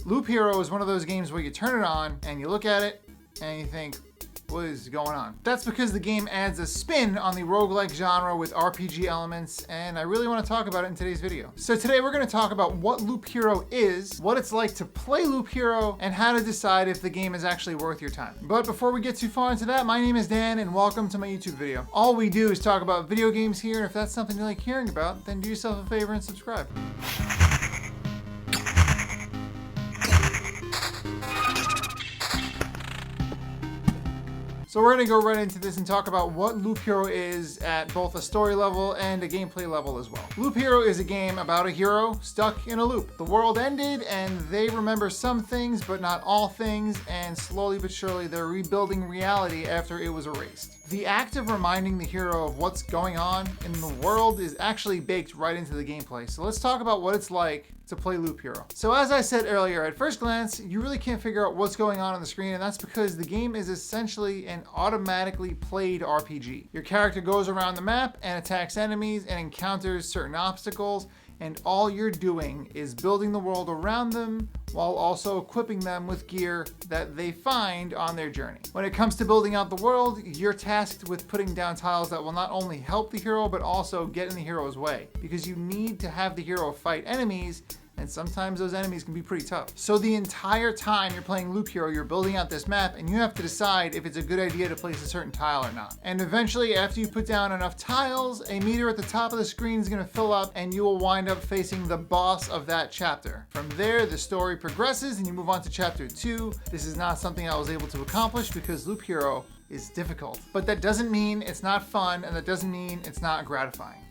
Loop Hero is one of those games where you turn it on and you look at it and you think, what is going on? That's because the game adds a spin on the roguelike genre with RPG elements, and I really want to talk about it in today's video. So today we're going to talk about what Loop Hero is, what it's like to play Loop Hero, and how to decide if the game is actually worth your time. But before we get too far into that, my name is Dan and welcome to my YouTube video. All we do is talk about video games here, and if that's something you like hearing about, then do yourself a favor and subscribe. So we're going to go right into this and talk about what Loop Hero is at both a story level and a gameplay level as well. Loop Hero is a game about a hero stuck in a loop. The world ended and they remember some things but not all things, and slowly but surely they're rebuilding reality after it was erased. The act of reminding the hero of what's going on in the world is actually baked right into the gameplay. So let's talk about what it's like to play Loop Hero. So as I said earlier, at first glance, you really can't figure out what's going on the screen, and that's because the game is essentially an automatically played RPG. Your character goes around the map and attacks enemies and encounters certain obstacles, and all you're doing is building the world around them while also equipping them with gear that they find on their journey. When it comes to building out the world, you're tasked with putting down tiles that will not only help the hero but also get in the hero's way, because you need to have the hero fight enemies, and sometimes those enemies can be pretty tough. So the entire time you're playing Loop Hero, you're building out this map and you have to decide if it's a good idea to place a certain tile or not. And eventually, after you put down enough tiles, a meter at the top of the screen is going to fill up and you will wind up facing the boss of that chapter. From there, the story progresses and you move on to chapter 2. This is not something I was able to accomplish because Loop Hero is difficult. But that doesn't mean it's not fun, and that doesn't mean it's not gratifying.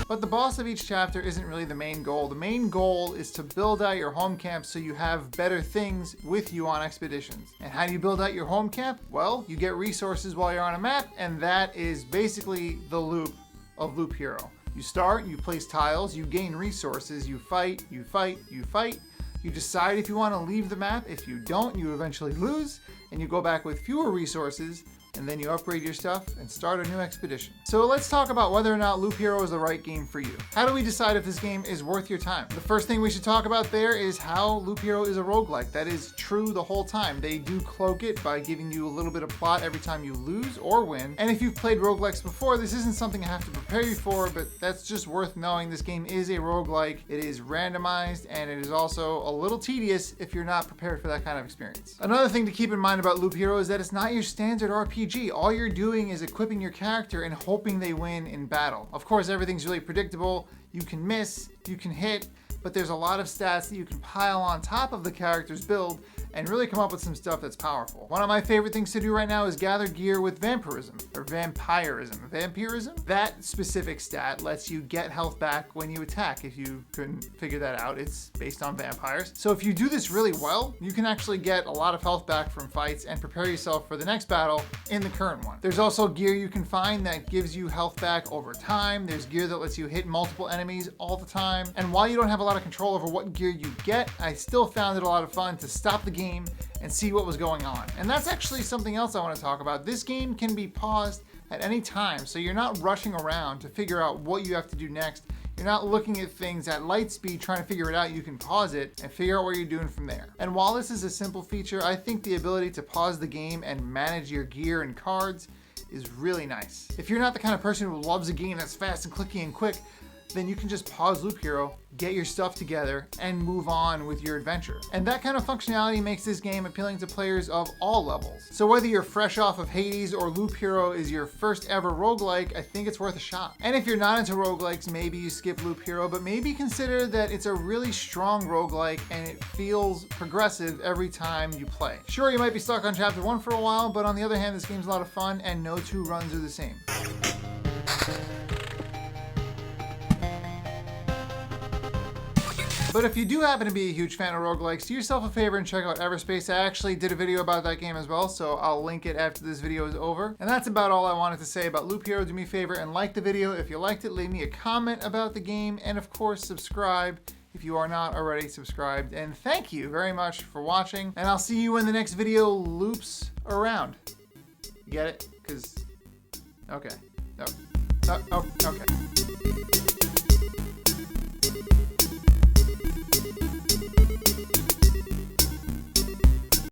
But the boss of each chapter isn't really the main goal. The main goal is to build out your home camp so you have better things with you on expeditions. And how do you build out your home camp? Well, you get resources while you're on a map, and that is basically the loop of Loop Hero. You start, you place tiles, you gain resources, you fight, you fight, you fight. You decide if you want to leave the map. If you don't, you eventually lose, and you go back with fewer resources, and then you upgrade your stuff and start a new expedition. So let's talk about whether or not Loop Hero is the right game for you. How do we decide if this game is worth your time? The first thing we should talk about there is how Loop Hero is a roguelike. That is true the whole time. They do cloak it by giving you a little bit of plot every time you lose or win. And if you've played roguelikes before, this isn't something I have to prepare you for, but that's just worth knowing. This game is a roguelike. It is randomized, and it is also a little tedious if you're not prepared for that kind of experience. Another thing to keep in mind about Loop Hero is that it's not your standard RPG. All you're doing is equipping your character and hoping they win in battle. Of course, everything's really predictable. You can miss, you can hit, but there's a lot of stats that you can pile on top of the character's build and really come up with some stuff that's powerful. One of my favorite things to do right now is gather gear with vampirism, or vampirism. Vampirism? That specific stat lets you get health back when you attack. If you couldn't figure that out, it's based on vampires. So if you do this really well, you can actually get a lot of health back from fights and prepare yourself for the next battle in the current one. There's also gear you can find that gives you health back over time. There's gear that lets you hit multiple enemies all the time. And while you don't have a lot of control over what gear you get, I still found it a lot of fun to stop the game and see what was going on. And that's actually something else I want to talk about. This game can be paused at any time, so you're not rushing around to figure out what you have to do next. You're not looking at things at light speed trying to figure it out. You can pause it and figure out what you're doing from there. And while this is a simple feature, I think the ability to pause the game and manage your gear and cards is really nice. If you're not the kind of person who loves a game that's fast and clicky and quick, then you can just pause Loop Hero, get your stuff together, and move on with your adventure. And that kind of functionality makes this game appealing to players of all levels. So whether you're fresh off of Hades or Loop Hero is your first ever roguelike, I think it's worth a shot. And if you're not into roguelikes, maybe you skip Loop Hero, but maybe consider that it's a really strong roguelike and it feels progressive every time you play. Sure, you might be stuck on chapter 1 for a while, but on the other hand, this game's a lot of fun and no two runs are the same. But if you do happen to be a huge fan of roguelikes, do yourself a favor and check out Everspace. I actually did a video about that game as well, so I'll link it after this video is over. And that's about all I wanted to say about Loop Hero. Do me a favor and like the video. If you liked it, leave me a comment about the game, and of course, subscribe if you are not already subscribed. And thank you very much for watching, and I'll see you when the next video loops around. You get it? Okay. Oh, okay.